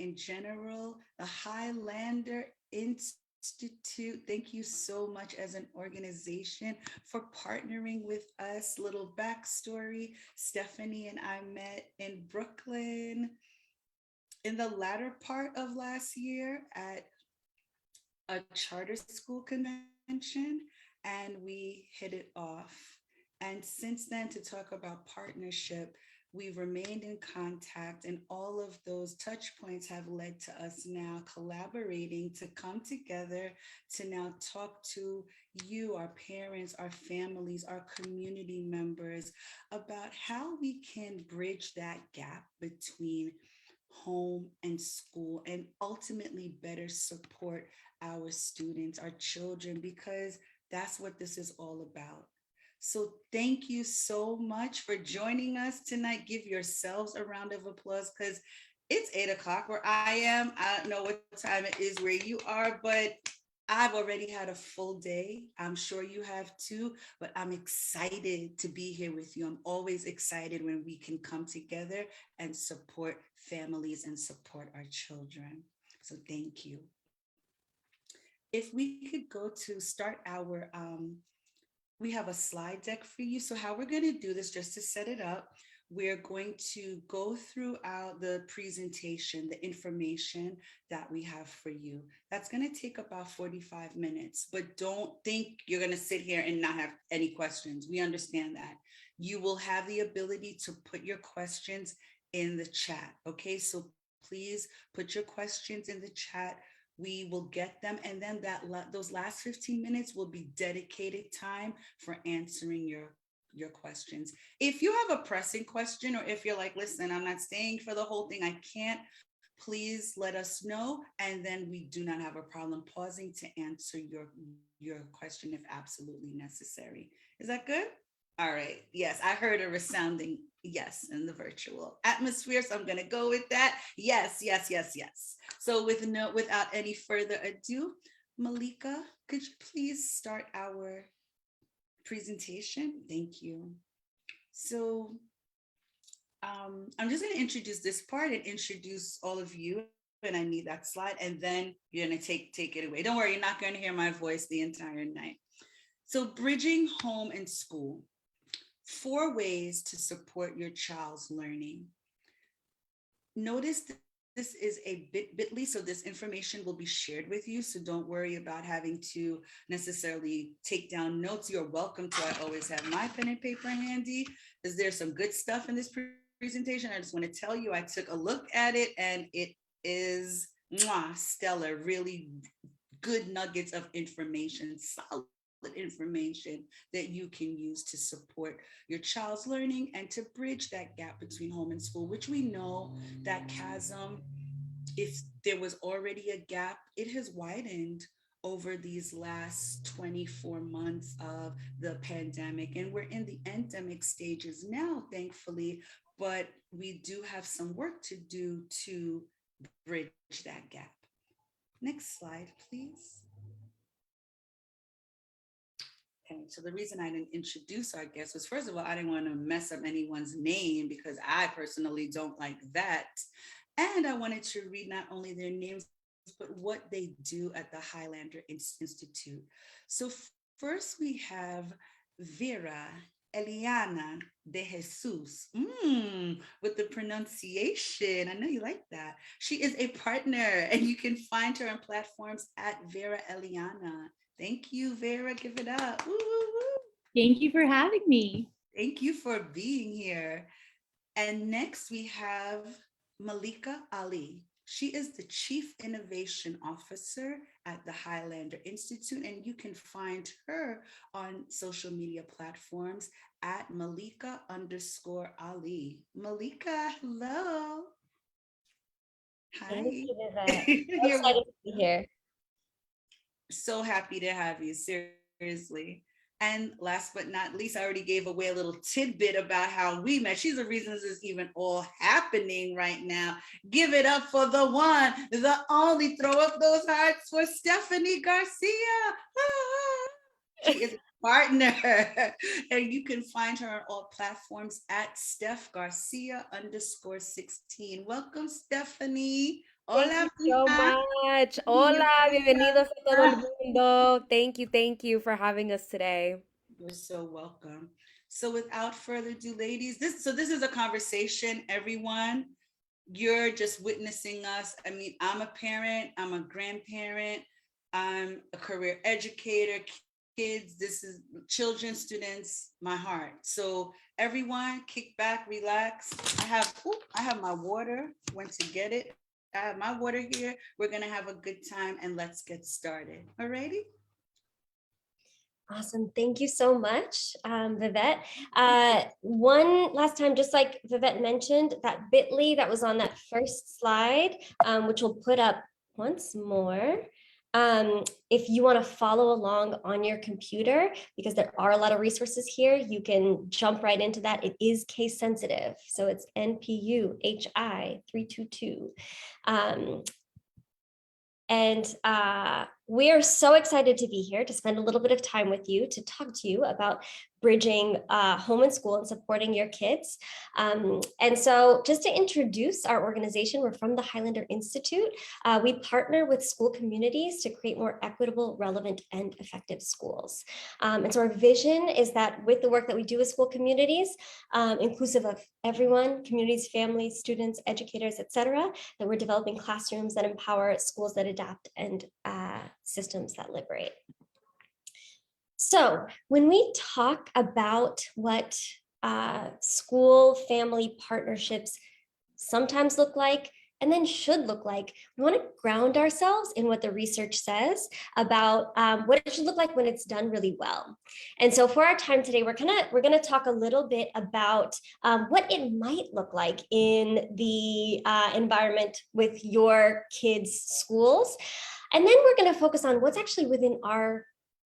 in general, the Highlander Institute. Thank you so much as an organization for partnering with us. Little backstory, Stephanie and I met in Brooklyn in the latter part of last year at a charter school convention, and we hit it off. And since then, to talk about partnership, we've remained in contact, and all of those touch points have led to us now collaborating to come together to now talk to you, our parents, our families, our community members about how we can bridge that gap between home and school and ultimately better support our students, our children, because that's what this is all about. So thank you so much for joining us tonight. Give yourselves a round of applause because it's 8 o'clock where I am. I don't know what time it is where you are, but I've already had a full day. I'm sure you have too, but I'm excited to be here with you. I'm always excited when we can come together and support families and support our children. So thank you. If we could go to start our we have a slide deck for you. So how we're going to do this, just to set it up, we're going to go throughout the presentation, the information that we have for you. That's going to take about 45 minutes, but don't think you're going to sit here and not have any questions. We understand that. You will have the ability to put your questions in the chat. Okay, so please put your questions in the chat. We will get them, and then those last 15 minutes will be dedicated time for answering your questions. If you have a pressing question, or if you're like, listen, I'm not staying for the whole thing, I can't, please let us know, and then we do not have a problem pausing to answer your question if absolutely necessary. Is that good? All right. Yes, I heard a resounding yes in the virtual atmosphere, so I'm going to go with that. Yes, yes, yes, yes. So without any further ado, Malika, could you please start our presentation? Thank you. So I'm just going to introduce this part and introduce all of you, and I need that slide, and then you're going to take it away. Don't worry, you're not going to hear my voice the entire night. So bridging home and school. 4 ways to support your child's learning. Notice this is a bit.ly, so this information will be shared with you. So don't worry about having to necessarily take down notes. You're welcome to. I always have my pen and paper handy. Is there some good stuff in this presentation? I just want to tell you, I took a look at it and it is stellar, really good nuggets of information, solid information that you can use to support your child's learning and to bridge that gap between home and school, which we know that chasm, if there was already a gap, it has widened over these last 24 months of the pandemic. And we're in the endemic stages now, thankfully, but we do have some work to do to bridge that gap. Next slide, please. Okay, so the reason I didn't introduce our guests was, first of all, I didn't want to mess up anyone's name because I personally don't like that. And I wanted to read not only their names, but what they do at the Highlander Institute. So first we have Vera Eliana de Jesus. With the pronunciation, I know you like that. She is a partner, and you can find her on platforms at Vera Eliana. Thank you, Vera. Give it up. Woo, woo, woo. Thank you for having me. Thank you for being here. And next we have Malika Ali. She is the Chief Innovation Officer at the Highlander Institute, and you can find her on social media platforms at Malika_Ali. Malika, hello. Thank Hi. you, Vivek. So You're excited to be here. so happy to have you, seriously. And last but not least, I already gave away a little tidbit about how we met. She's the reason this is even all happening right now. Give it up for the one, the only. Throw up those hearts for Stephanie Garcia. She is a partner. And you can find her on all platforms at Steph Garcia _16. Welcome, Stephanie. Thank Hola, you so mija. much. Bienvenida. Hola, bienvenidos a todo el mundo. Thank you for having us today. You're so welcome. So without further ado, ladies, this is a conversation, everyone. You're just witnessing us. I mean, I'm a parent, I'm a grandparent, I'm a career educator, kids, this is children, students, my heart. So everyone kick back, relax. I have my water, went to get it. I have my water here. We're gonna have a good time and let's get started. Alrighty? Awesome. Thank you so much, Vivette. One last time, just like Vivette mentioned, that bit.ly that was on that first slide, which we'll put up once more. If you want to follow along on your computer, because there are a lot of resources here, you can jump right into that. It is case sensitive. So it's NPU HI 322. We are so excited to be here to spend a little bit of time with you to talk to you about bridging home and school and supporting your kids. And so just to introduce our organization, we're from the Highlander Institute. We partner with school communities to create more equitable, relevant, and effective schools. And so our vision is that with the work that we do with school communities, inclusive of everyone, communities, families, students, educators, et cetera, that we're developing classrooms that empower schools that adapt and systems that liberate. So when we talk about what school family partnerships sometimes look like and then should look like, we want to ground ourselves in what the research says about what it should look like when it's done really well. And so for our time today, we're gonna talk a little bit about what it might look like in the environment with your kids' schools. And then we're going to focus on what's actually within our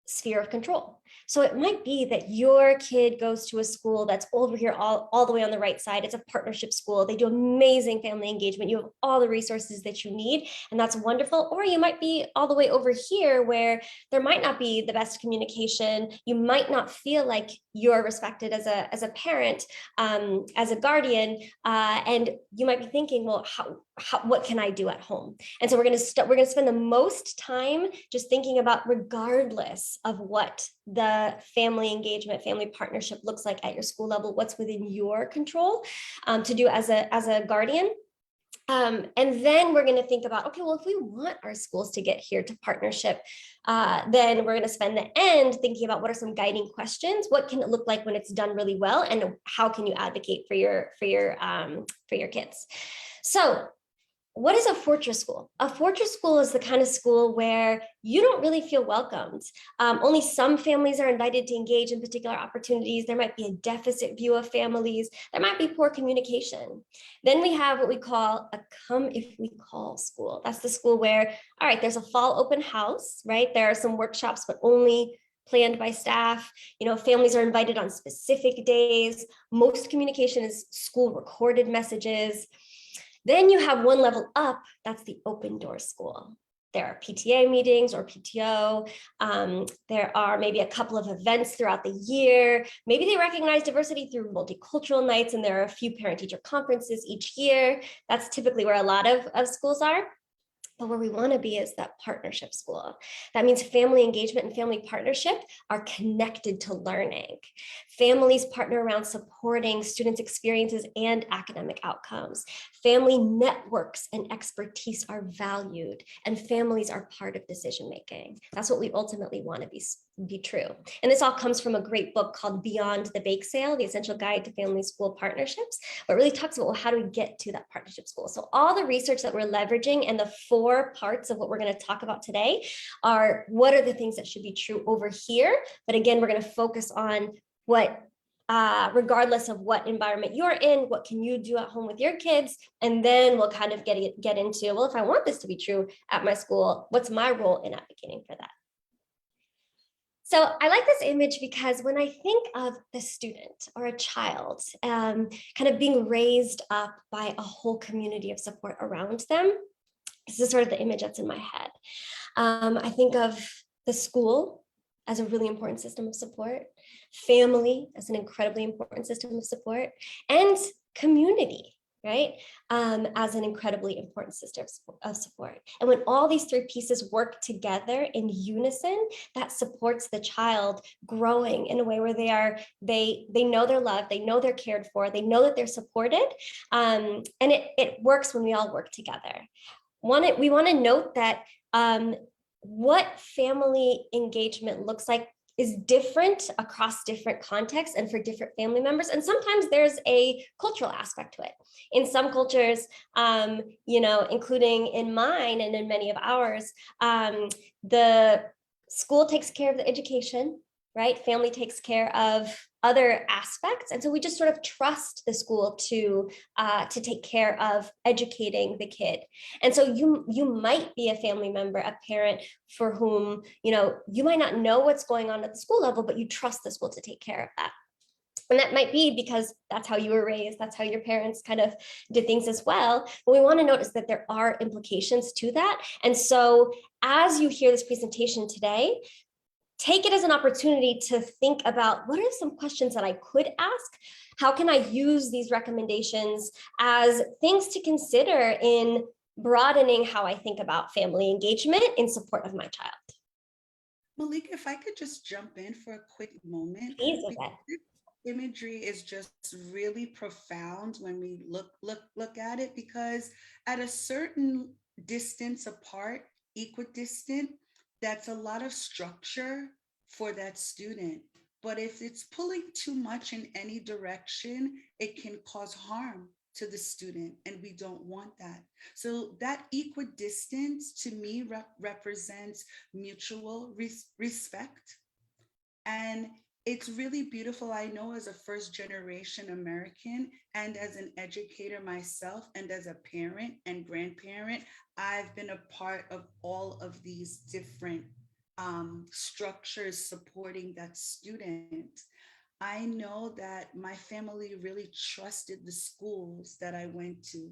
sphere of control. So it might be that your kid goes to a school that's over here all the way on the right side. It's a partnership school. They do amazing family engagement. You have all the resources that you need, and that's wonderful. Or you might be all the way over here where there might not be the best communication. You might not feel like you're respected as a parent, as a guardian, and you might be thinking, well, what can I do at home? And so we're going to spend the most time just thinking about, regardless of what the family engagement, family partnership looks like at your school level, what's within your control to do as a guardian. And then we're going to think about, okay, well, if we want our schools to get here to partnership, then we're going to spend the end thinking about what are some guiding questions. What can it look like when it's done really well, and how can you advocate for your kids? So, what is a fortress school? A fortress school is the kind of school where you don't really feel welcomed. Only some families are invited to engage in particular opportunities. There might be a deficit view of families. There might be poor communication. Then we have what we call a come if we call school. That's the school where, all right, there's a fall open house, right? There are some workshops, but only planned by staff. You know, families are invited on specific days. Most communication is school recorded messages. Then you have one level up, that's the open door school. There are PTA meetings or PTO. There are maybe a couple of events throughout the year. Maybe they recognize diversity through multicultural nights, and there are a few parent-teacher conferences each year. That's typically where a lot of schools are. But where we want to be is that partnership school. That means family engagement and family partnership are connected to learning. Families partner around supporting students' experiences and academic outcomes. Family networks and expertise are valued, and families are part of decision-making. That's what we ultimately want to be true. And this all comes from a great book called Beyond the Bake Sale, The Essential Guide to Family School Partnerships, but it really talks about, well, how do we get to that partnership school? So all the research that we're leveraging and the 4 parts of what we're going to talk about today are what are the things that should be true over here. But again, we're going to focus on what regardless of what environment you're in, what can you do at home with your kids? And then we'll kind of get into, well, if I want this to be true at my school, what's my role in advocating for that? So I like this image because when I think of the student or a child kind of being raised up by a whole community of support around them, this is sort of the image that's in my head. I think of the school as a really important system of support, family as an incredibly important system of support, and community right? As an incredibly important system of support. And when all these three pieces work together in unison, that supports the child growing in a way where they know they're loved, they know they're cared for, they know that they're supported. And it works when we all work together. We want to note that what family engagement looks like is different across different contexts and for different family members. And sometimes there's a cultural aspect to it. In some cultures, including in mine and in many of ours, the school takes care of the education, right? Family takes care of other aspects. And so we just sort of trust the school to take care of educating the kid. And so you might be a family member, a parent for whom, you might not know what's going on at the school level, but you trust the school to take care of that. And that might be because that's how you were raised. That's how your parents kind of did things as well. But we want to notice that there are implications to that. And so as you hear this presentation today, take it as an opportunity to think about what are some questions that I could ask? How can I use these recommendations as things to consider in broadening how I think about family engagement in support of my child? Malika, if I could just jump in for a quick moment. Please, because Yvette. this imagery is just really profound when we look at it, because at a certain distance apart, equidistant, that's a lot of structure for that student. But if it's pulling too much in any direction, it can cause harm to the student, and we don't want that. So that equidistance to me represents mutual respect. And it's really beautiful. I know as a first generation American and as an educator myself and as a parent and grandparent, I've been a part of all of these different structures supporting that student. I know that my family really trusted the schools that I went to.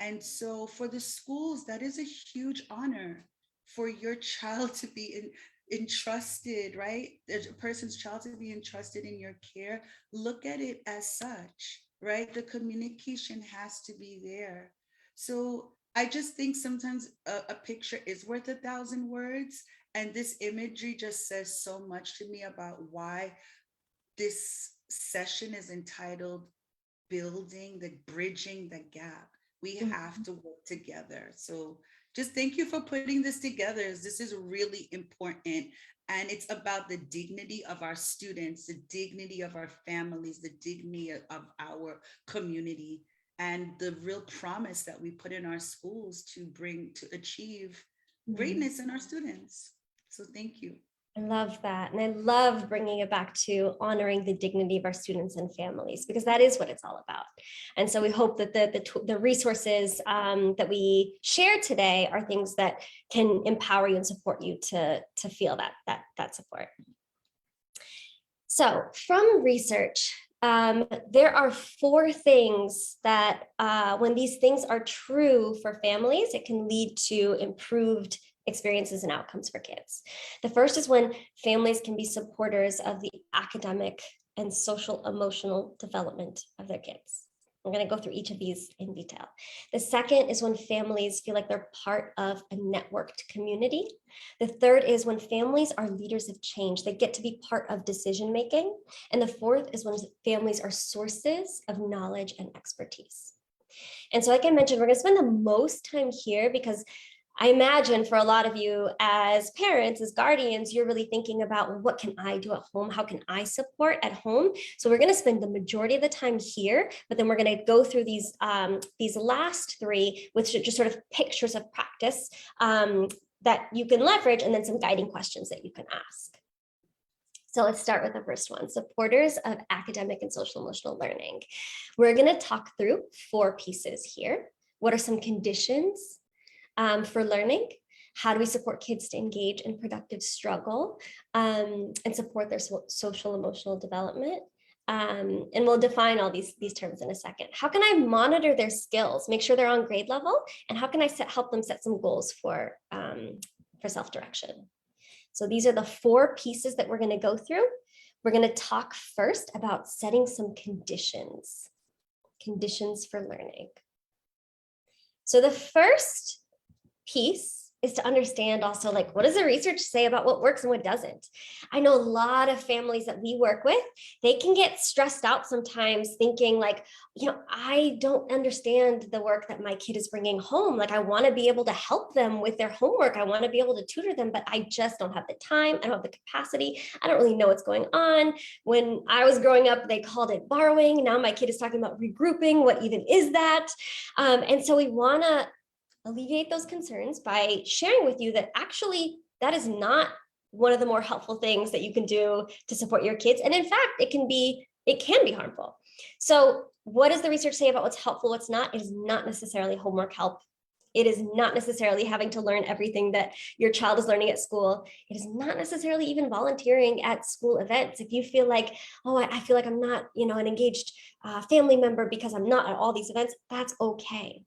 And so for the schools, that is a huge honor for your child to be entrusted, right? A person's child to be entrusted in your care. Look at it as such, right? The communication has to be there. So I just think sometimes a picture is worth 1,000 words. And this imagery just says so much to me about why this session is entitled Bridging the Gap. We have to work together. So just thank you for putting this together. This is really important. And it's about the dignity of our students, the dignity of our families, the dignity of our community, and the real promise that we put in our schools to achieve greatness in our students. So thank you. I love that. And I love bringing it back to honoring the dignity of our students and families, because that is what it's all about. And so we hope that the resources that we share today are things that can empower you and support you to feel that support. So from research, there are 4 things that when these things are true for families, it can lead to improved experiences and outcomes for kids. The first is when families can be supporters of the academic and social emotional development of their kids. I'm going to go through each of these in detail. The second is when families feel like they're part of a networked community. The third is when families are leaders of change. They get to be part of decision making. And the fourth is when families are sources of knowledge and expertise. And so like I mentioned, we're going to spend the most time here because I imagine for a lot of you as parents, as guardians, you're really thinking about, well, what can I do at home? How can I support at home? So we're going to spend the majority of the time here, but then we're going to go through these last 3, which are just sort of pictures of practice that you can leverage, and then some guiding questions that you can ask. So let's start with the first one, supporters of academic and social emotional learning. We're going to talk through 4 pieces here. What are some conditions for learning? How do we support kids to engage in productive struggle and support their social emotional development? And we'll define all these terms in a second. How can I monitor their skills, make sure they're on grade level? And how can I help them set some goals for self-direction? So these are the 4 pieces that we're going to go through. We're going to talk first about setting some conditions. conditions for learning. So the first piece is to understand also, like, what does the research say about what works and what doesn't? I know a lot of families that we work with, they can get stressed out sometimes thinking like, I don't understand the work that my kid is bringing home. Like, I want to be able to help them with their homework. I want to be able to tutor them, but I just don't have the time. I don't have the capacity. I don't really know what's going on. When I was growing up, they called it borrowing. Now my kid is talking about regrouping. What even is that? And so we want to alleviate those concerns by sharing with you that actually that is not one of the more helpful things that you can do to support your kids. And in fact, it can be harmful. So what does the research say about what's helpful, what's not? It is not necessarily homework help. It is not necessarily having to learn everything that your child is learning at school. It is not necessarily even volunteering at school events. If you feel like, oh, I feel like I'm not, an engaged family member because I'm not at all these events, that's okay.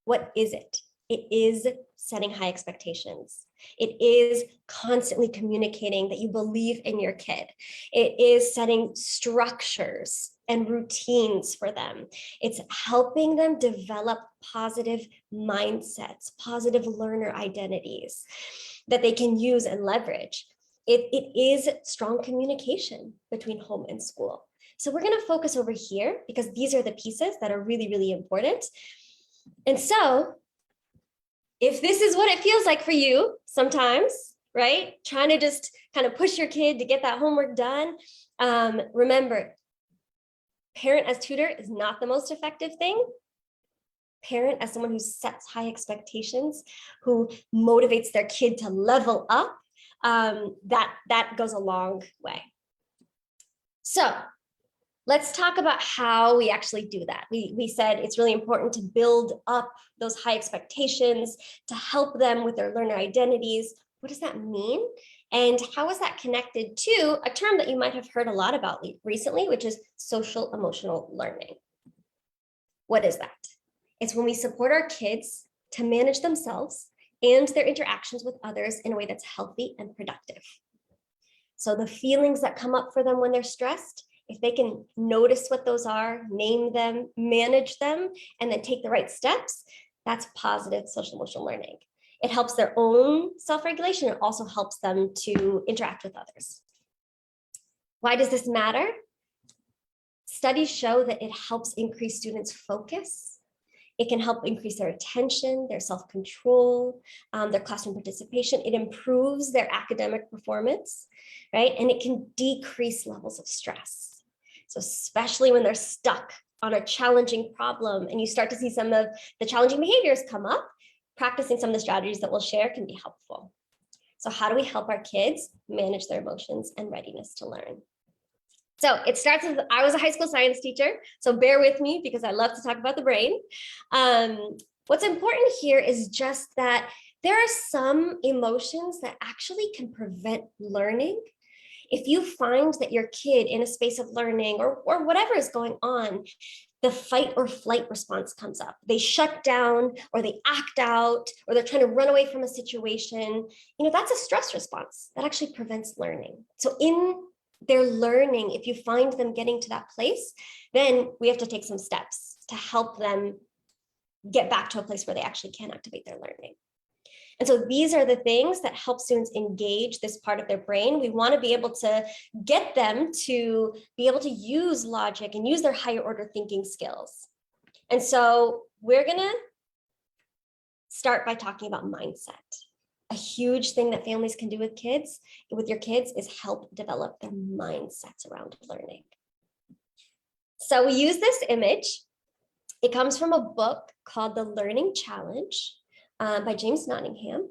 What is it? It is setting high expectations. It is constantly communicating that you believe in your kid. It is setting structures and routines for them. It's helping them develop positive mindsets, positive learner identities that they can use and leverage. It is strong communication between home and school. So we're going to focus over here because these are the pieces that are really, really important. And so if this is what it feels like for you sometimes, right? Trying to just kind of push your kid to get that homework done. Remember, parent as tutor is not the most effective thing. Parent as someone who sets high expectations, who motivates their kid to level up, that goes a long way. So let's talk about how we actually do that. We said it's really important to build up those high expectations, to help them with their learner identities. What does that mean? And how is that connected to a term that you might have heard a lot about recently, which is social emotional learning? What is that? It's when we support our kids to manage themselves and their interactions with others in a way that's healthy and productive. So the feelings that come up for them when they're stressed, if they can notice what those are, name them, manage them, and then take the right steps, that's positive social emotional learning. It helps their own self-regulation. It also helps them to interact with others. Why does this matter? Studies show that it helps increase students' focus. It can help increase their attention, their self-control, their classroom participation. It improves their academic performance, right? And it can decrease levels of stress. So especially when they're stuck on a challenging problem and you start to see some of the challenging behaviors come up, practicing some of the strategies that we'll share can be helpful. So how do we help our kids manage their emotions and readiness to learn? So it starts with, I was a high school science teacher, so bear with me because I love to talk about the brain. What's important here is just that there are some emotions that actually can prevent learning. If you find that your kid in a space of learning or whatever is going on, the fight or flight response comes up. They shut down or they act out or they're trying to run away from a situation. That's a stress response that actually prevents learning. So in their learning, if you find them getting to that place, then we have to take some steps to help them get back to a place where they actually can activate their learning. And so these are the things that help students engage this part of their brain. We want to be able to get them to be able to use logic and use their higher order thinking skills. And so we're going to start by talking about mindset. A huge thing that families can do with your kids is help develop their mindsets around learning. So we use this image. It comes from a book called The Learning Challenge by James Nottingham.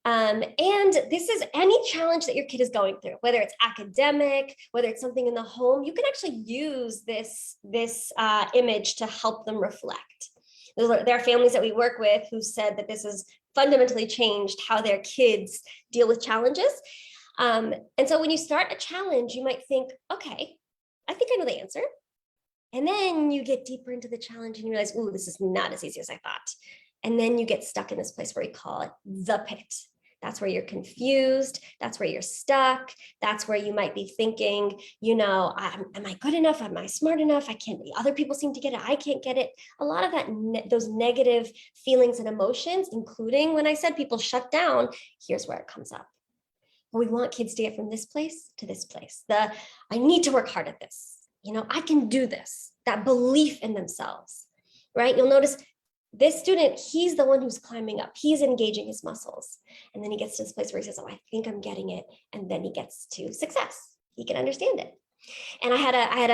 And this is any challenge that your kid is going through, whether it's academic, whether it's something in the home, you can actually use this image to help them reflect. There are families that we work with who said that this has fundamentally changed how their kids deal with challenges. And so when you start a challenge, you might think, okay, I think I know the answer. And then you get deeper into the challenge and you realize, oh, this is not as easy as I thought. And then you get stuck in this place where we call it the pit. That's where you're confused. That's where you're stuck. That's where you might be thinking, am I good enough? Am I smart enough? I can't, other people seem to get it. I can't get it. A lot of that, those negative feelings and emotions, including when I said people shut down, here's where it comes up. We want kids to get from this place to this place. I need to work hard at this. I can do this. That belief in themselves, right? You'll notice this student, he's the one who's climbing up. He's engaging his muscles. And then he gets to this place where he says, oh, I think I'm getting it. And then he gets to success. He can understand it. And I had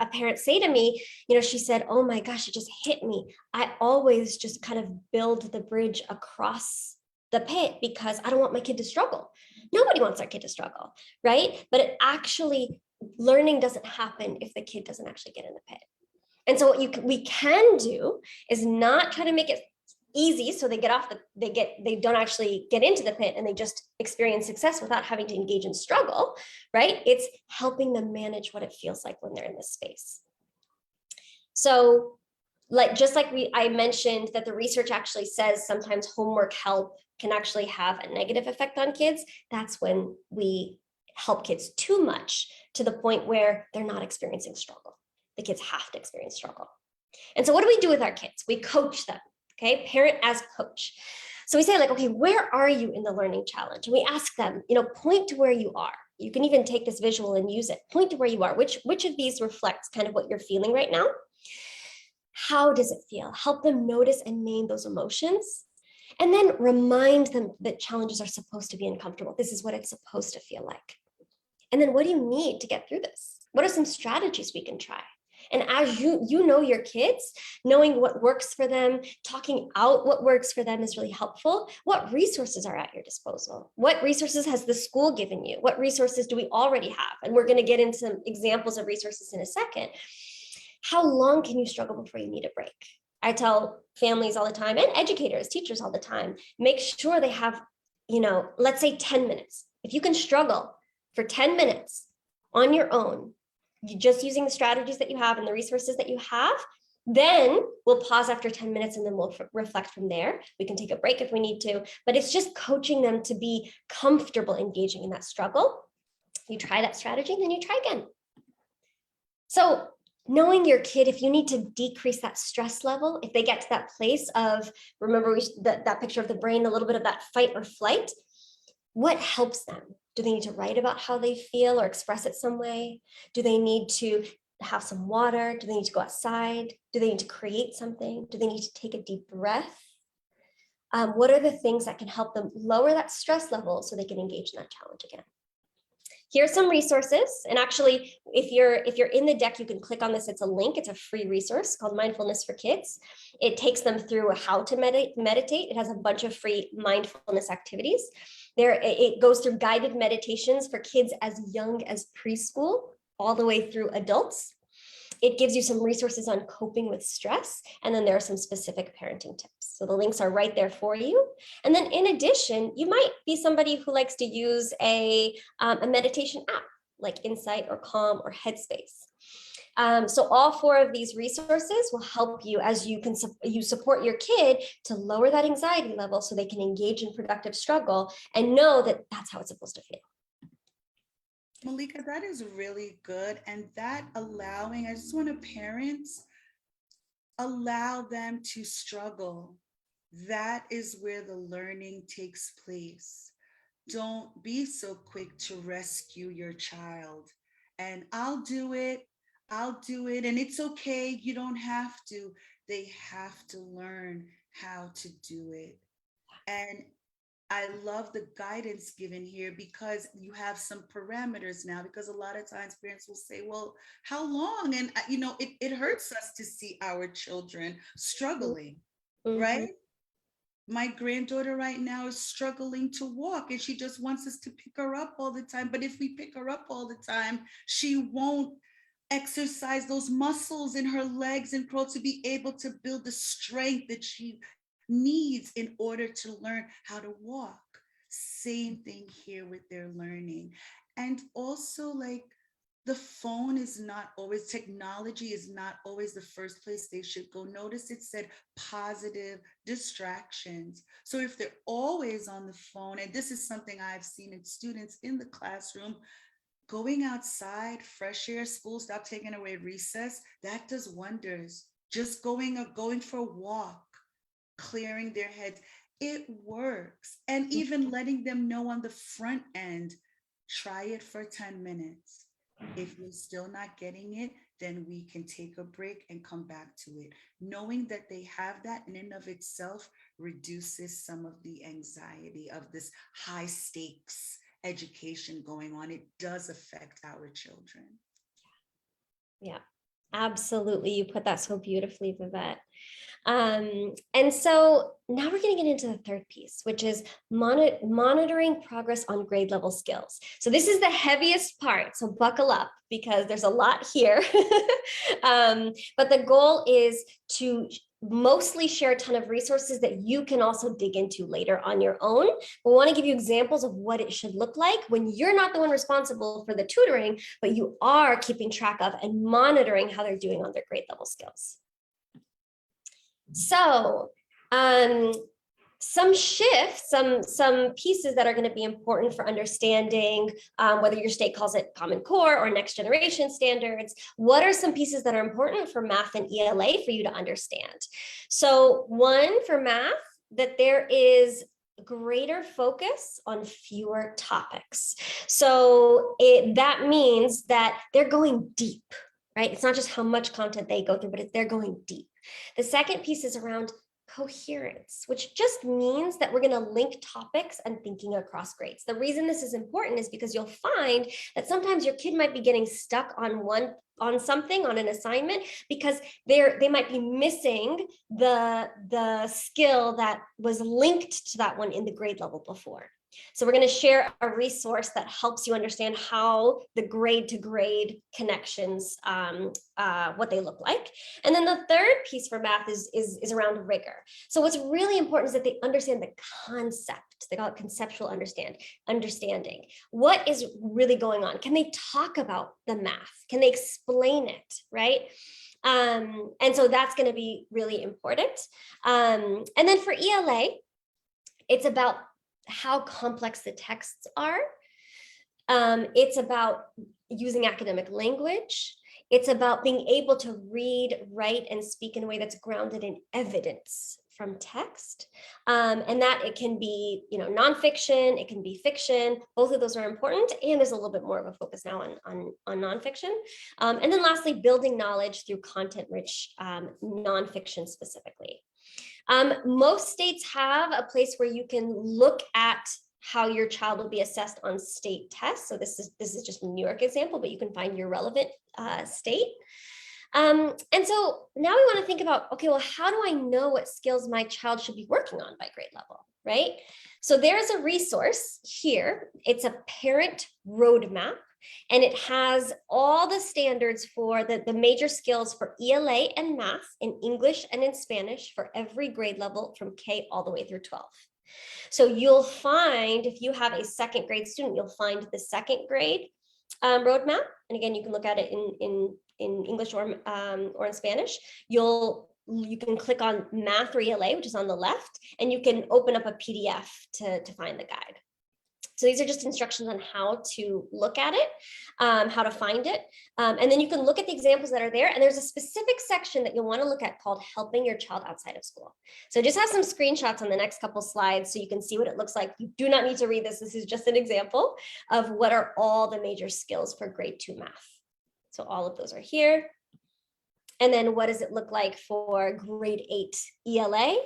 a parent say to me, she said, oh my gosh, it just hit me. I always just kind of build the bridge across the pit because I don't want my kid to struggle. Nobody wants their kid to struggle, right? But learning doesn't happen if the kid doesn't actually get in the pit. And so what we can do is not try to make it easy so they don't actually get into the pit and they just experience success without having to engage in struggle, right? It's helping them manage what it feels like when they're in this space. So just like I mentioned that the research actually says sometimes homework help can actually have a negative effect on kids. That's when we help kids too much to the point where they're not experiencing struggle. The kids have to experience struggle. And so what do we do with our kids? We coach them, okay? Parent as coach. So we say okay, where are you in the learning challenge? And we ask them, point to where you are. You can even take this visual and use it. Point to where you are. Which of these reflects kind of what you're feeling right now? How does it feel? Help them notice and name those emotions. And then remind them that challenges are supposed to be uncomfortable. This is what it's supposed to feel like. And then what do you need to get through this? What are some strategies we can try? And as you know your kids, knowing what works for them, talking out what works for them is really helpful. What resources are at your disposal? What resources has the school given you? What resources do we already have? And we're going to get into some examples of resources in a second. How long can you struggle before you need a break? I tell families all the time and educators, teachers all the time, make sure they have, let's say 10 minutes. If you can struggle for 10 minutes on your own, you just using the strategies that you have and the resources that you have, then we'll pause after 10 minutes and then we'll reflect from there. We can take a break if we need to, but it's just coaching them to be comfortable engaging in that struggle. You try that strategy, then you try again. So knowing your kid, if you need to decrease that stress level, if they get to that place of, remember that picture of the brain, a little bit of that fight or flight, what helps them? Do they need to write about how they feel or express it some way? Do they need to have some water? Do they need to go outside? Do they need to create something? Do they need to take a deep breath? What are the things that can help them lower that stress level so they can engage in that challenge again? Here are some resources. And actually, if you're in the deck, you can click on this. It's a link. It's a free resource called Mindfulness for Kids. It takes them through how to meditate. It has a bunch of free mindfulness activities. It goes through guided meditations for kids as young as preschool, all the way through adults. It gives you some resources on coping with stress, and then there are some specific parenting tips. So the links are right there for you. And then in addition, you might be somebody who likes to use a meditation app like Insight or Calm or Headspace. So all four of these resources will help you as you support your kid to lower that anxiety level so they can engage in productive struggle and know that that's how it's supposed to feel. Malika, that is really good. And that I just want to parents, allow them to struggle. That is where the learning takes place. Don't be so quick to rescue your child. And I'll do it. And it's okay. You don't have to. They have to learn how to do it. And I love the guidance given here because you have some parameters now, because a lot of times parents will say, well, how long? And it hurts us to see our children struggling, right? My granddaughter right now is struggling to walk and she just wants us to pick her up all the time. But if we pick her up all the time, she won't exercise those muscles in her legs and crawl to be able to build the strength that she needs in order to learn how to walk. Same thing here with their learning. And also, like, the phone is not always, technology is not always the first place they should go. Notice it said positive distractions. So if they're always on the phone, and this is something I've seen in students in the classroom, going outside, fresh air, school stop taking away recess, that does wonders. Just going for a walk, clearing their heads, it works. And even letting them know on the front end, try it for 10 minutes. If you're still not getting it, then we can take a break and come back to it. Knowing that they have that in and of itself reduces some of the anxiety of this high stakes education going on. It does affect our children. Yeah, absolutely. You put that so beautifully, Vivette. And so now we're going to get into the third piece, which is monitoring progress on grade level skills. So this is the heaviest part, so buckle up because there's a lot here. But the goal is to mostly share a ton of resources that you can also dig into later on your own. We want to give you examples of what it should look like when you're not the one responsible for the tutoring, but you are keeping track of and monitoring how they're doing on their grade level skills. So some shifts, some pieces that are going to be important for understanding whether your state calls it Common Core or next generation standards. What are some pieces that are important for math and ELA for you to understand? So one for math, that there is greater focus on fewer topics. So that means that they're going deep, right? It's not just how much content they go through, but they're going deep. The second piece is around coherence, which just means that we're going to link topics and thinking across grades. The reason this is important is because you'll find that sometimes your kid might be getting stuck on something, on an assignment, because they might be missing the skill that was linked to that one in the grade level before. So we're going to share a resource that helps you understand how the grade to grade connections, what they look like. And then the third piece for math is around rigor. So what's really important is that they understand the concept. They call it conceptual understanding. What is really going on? Can they talk about the math? Can they explain it, right? And so that's going to be really important. And then for ELA, it's about how complex the texts are. It's about using academic language. It's about being able to read, write, and speak in a way that's grounded in evidence from text. And that it can be, nonfiction, it can be fiction. Both of those are important. And there's a little bit more of a focus now on nonfiction. And then lastly, building knowledge through content-rich nonfiction specifically. Most states have a place where you can look at how your child will be assessed on state tests. So this is just a New York example, but you can find your relevant state. And so now we want to think about, okay, well, how do I know what skills my child should be working on by grade level, right? So there's a resource here. It's a parent roadmap. And it has all the standards for the major skills for ELA and math in English and in Spanish for every grade level from K all the way through 12. So you'll find, if you have a second grade student, you'll find the second grade roadmap. And again, you can look at it in English or in Spanish. You can click on math or ELA, which is on the left, and you can open up a PDF to find the guide. So these are just instructions on how to look at it, how to find it. And then you can look at the examples that are there. And there's a specific section that you'll want to look at called helping your child outside of school. So just have some screenshots on the next couple slides so you can see what it looks like. You do not need to read this. This is just an example of what are all the major skills for grade 2 math. So all of those are here. And then what does it look like for grade 8 ELA?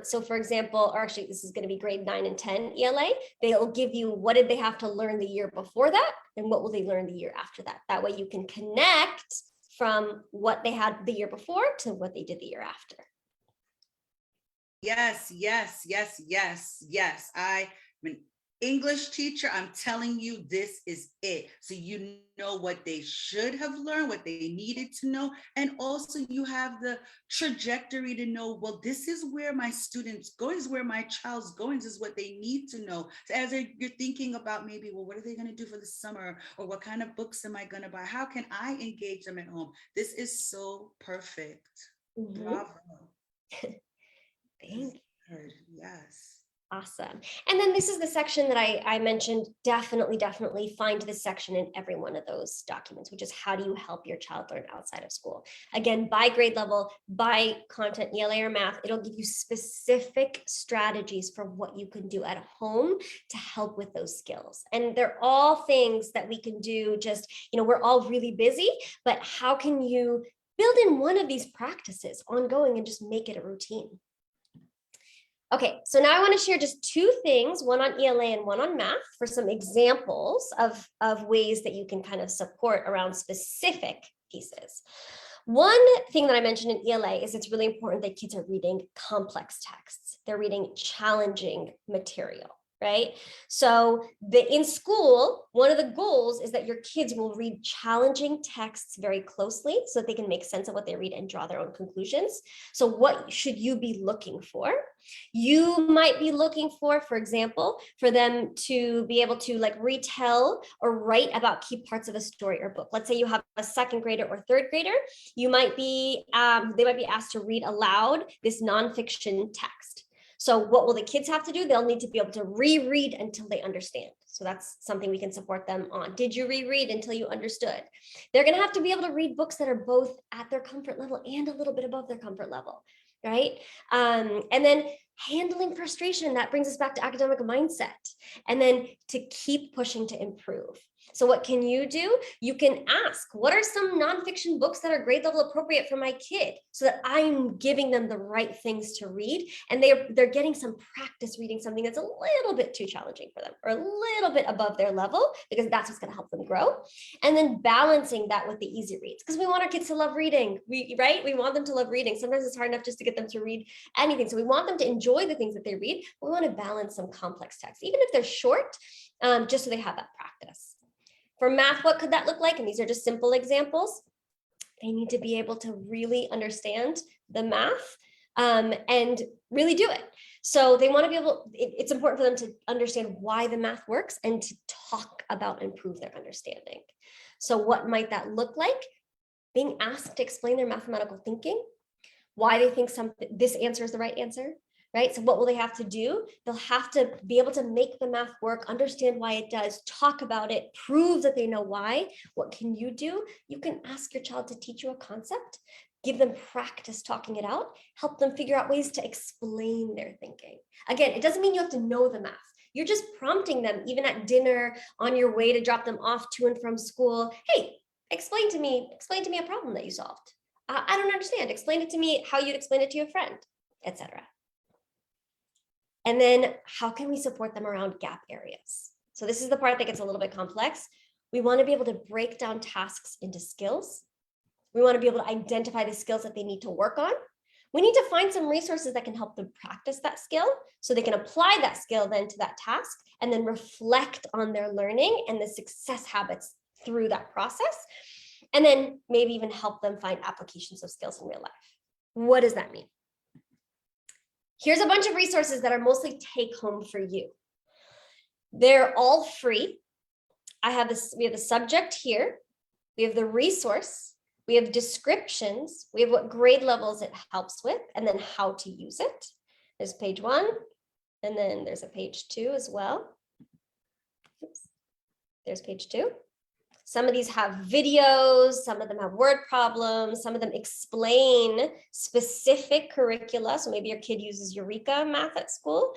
So for example, or actually this is going to be grade 9 and 10 ELA, they'll give you what did they have to learn the year before that and what will they learn the year after that. That way you can connect from what they had the year before to what they did the year after. Yes. I mean, English teacher, I'm telling you, this is it. So you know what they should have learned, what they needed to know. And also you have the trajectory to know, well, this is where my students going, is where my child's going, this is what they need to know. So as you're thinking about maybe, well, what are they going to do for the summer? Or what kind of books am I going to buy? How can I engage them at home? This is so perfect. Mhm. Bravo. Thank you. Yes. Awesome. And then this is the section that I mentioned. Definitely find this section in every one of those documents, which is how do you help your child learn outside of school? Again, by grade level, by content, ELA or math, it'll give you specific strategies for what you can do at home to help with those skills. And they're all things that we can do. Just, we're all really busy, but how can you build in one of these practices ongoing and just make it a routine? Okay, so now I want to share just two things, one on ELA and one on math, for some examples of ways that you can kind of support around specific pieces. One thing that I mentioned in ELA is it's really important that kids are reading complex texts. They're reading challenging material, right? So in school, one of the goals is that your kids will read challenging texts very closely so that they can make sense of what they read and draw their own conclusions. So what should you be looking for? You might be looking for example, for them to be able to retell or write about key parts of a story or book. Let's say you have a second grader or third grader. You might be, they might be asked to read aloud this nonfiction text. So what will the kids have to do? They'll need to be able to reread until they understand. So that's something we can support them on. Did you reread until you understood? They're going to have to be able to read books that are both at their comfort level and a little bit above their comfort level, right? And then handling frustration, that brings us back to academic mindset. And then to keep pushing to improve. So what can you do? You can ask, what are some nonfiction books that are grade level appropriate for my kid so that I'm giving them the right things to read and they're getting some practice reading something that's a little bit too challenging for them or a little bit above their level, because that's what's going to help them grow. And then balancing that with the easy reads, because we want our kids to love reading, right? We want them to love reading. Sometimes it's hard enough just to get them to read anything. So we want them to enjoy the things that they read. But we want to balance some complex text, even if they're short, just so they have that practice. For math, what could that look like? And these are just simple examples. They need to be able to really understand the math and really do it. So they want to be able, it's important for them to understand why the math works and to talk about and improve their understanding. So what might that look like? Being asked to explain their mathematical thinking, why they think this answer is the right answer. Right? So what will they have to do? They'll have to be able to make the math work, understand why it does, talk about it, prove that they know why. What can you do? You can ask your child to teach you a concept, give them practice talking it out, help them figure out ways to explain their thinking. Again, it doesn't mean you have to know the math. You're just prompting them, even at dinner, on your way to drop them off to and from school. Hey, explain to me a problem that you solved. I don't understand. Explain it to me how you'd explain it to your friend, etc. And then how can we support them around gap areas? So this is the part that gets a little bit complex. We want to be able to break down tasks into skills. We want to be able to identify the skills that they need to work on. We need to find some resources that can help them practice that skill so they can apply that skill then to that task and then reflect on their learning and the success habits through that process. And then maybe even help them find applications of skills in real life. What does that mean? Here's a bunch of resources that are mostly take home for you. They're all free. We have the subject here. We have the resource. We have descriptions. We have what grade levels it helps with, and then how to use it. There's page 1, and then there's a page 2 as well. Oops. There's page 2. Some of these have videos, some of them have word problems, some of them explain specific curricula. So maybe your kid uses Eureka Math at school.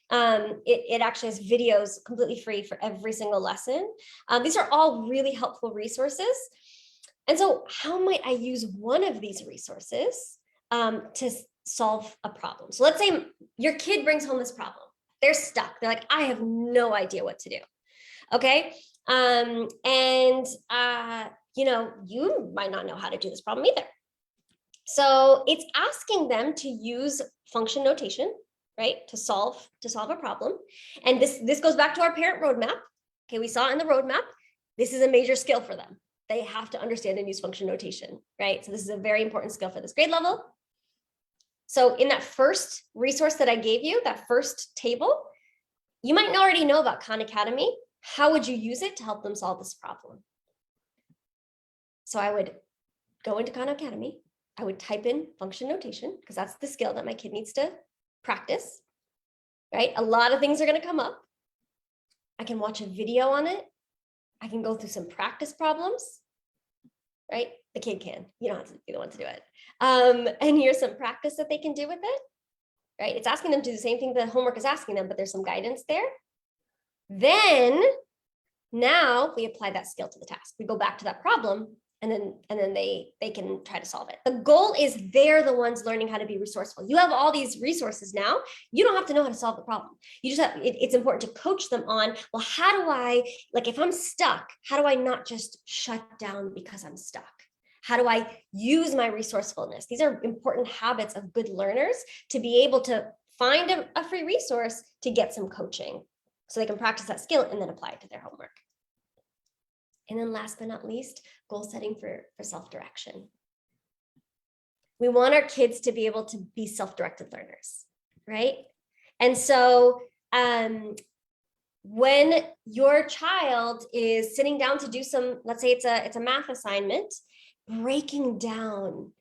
It actually has videos completely free for every single lesson. These are all really helpful resources. And so how might I use one of these resources to solve a problem? So let's say your kid brings home this problem. They're stuck. They're like, I have no idea what to do. Okay. You might not know how to do this problem either. So it's asking them to use function notation, right? To solve a problem. And this goes back to our parent roadmap. Okay, we saw in the roadmap, this is a major skill for them. They have to understand and use function notation, right? So this is a very important skill for this grade level. So in that first resource that I gave you, that first table, you might already know about Khan Academy. How would you use it to help them solve this problem? So I would go into Khan Academy. I would type in function notation because that's the skill that my kid needs to practice, right? A lot of things are going to come up. I can watch a video on it. I can go through some practice problems, right? The kid can. You don't have to be the one to do it. And here's some practice that they can do with it, right? It's asking them to do the same thing the homework is asking them, but there's some guidance there. Then now we apply that skill to the task. We go back to that problem and then they can try to solve it. The goal is they're the ones learning how to be resourceful. You have all these resources now. You don't have to know how to solve the problem. You just have, it's important to coach them on, well, how do I, like if I'm stuck, how do I not just shut down because I'm stuck? How do I use my resourcefulness? These are important habits of good learners to be able to find a free resource to get some coaching so they can practice that skill and then apply it to their homework. And then last but not least, goal setting for self-direction. We want our kids to be able to be self-directed learners, right? And so when your child is sitting down to do some, let's say it's a math assignment, breaking down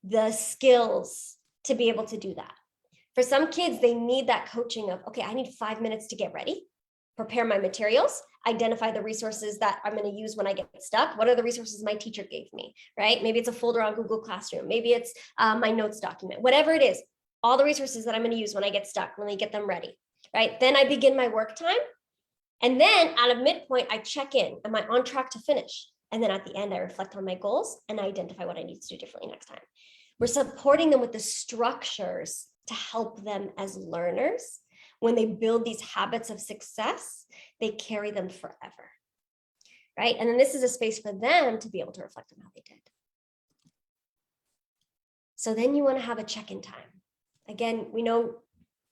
the skills to be able to do that. For some kids, they need that coaching of, okay, I need 5 minutes to get ready, prepare my materials, identify the resources that I'm going to use when I get stuck. What are the resources my teacher gave me, right? Maybe it's a folder on Google Classroom. Maybe it's my notes document, whatever it is, all the resources that I'm going to use when I get stuck, when I get them ready, right? Then I begin my work time. And then at a midpoint, I check in, am I on track to finish? And then at the end, I reflect on my goals and I identify what I need to do differently next time. We're supporting them with the structures to help them as learners. When they build these habits of success, they carry them forever, right? And then this is a space for them to be able to reflect on how they did. So then you want to have a check-in time. Again, we know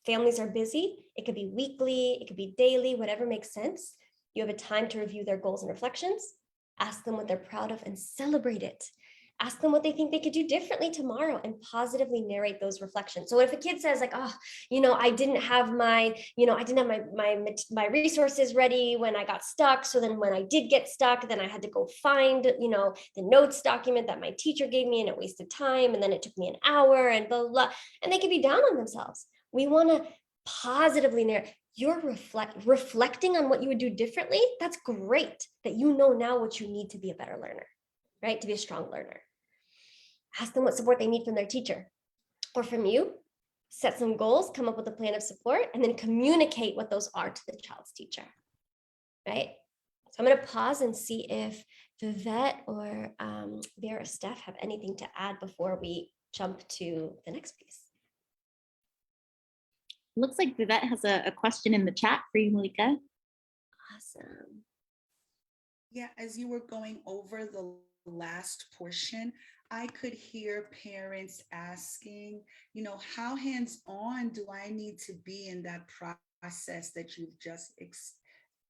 families are busy. It could be weekly, it could be daily, whatever makes sense. You have a time to review their goals and reflections, ask them what they're proud of and celebrate it. Ask them what they think they could do differently tomorrow and positively narrate those reflections. So if a kid says like, oh, I didn't have my resources ready when I got stuck. So then when I did get stuck, then I had to go find, the notes document that my teacher gave me and it wasted time. And then it took me an hour and blah, blah, blah. And they can be down on themselves. We want to positively narrate. You're reflecting on what you would do differently. That's great that you know now what you need to be a better learner, right? To be a strong learner. Ask them what support they need from their teacher or from you. Set some goals, come up with a plan of support, and then communicate what those are to the child's teacher, right? So I'm going to pause and see if Vivette or Vera, Steph have anything to add before we jump to the next piece. Looks like Vivette has a question in the chat for you, Malika. Awesome. Yeah, as you were going over the last portion, I could hear parents asking, how hands-on do I need to be in that process that you've just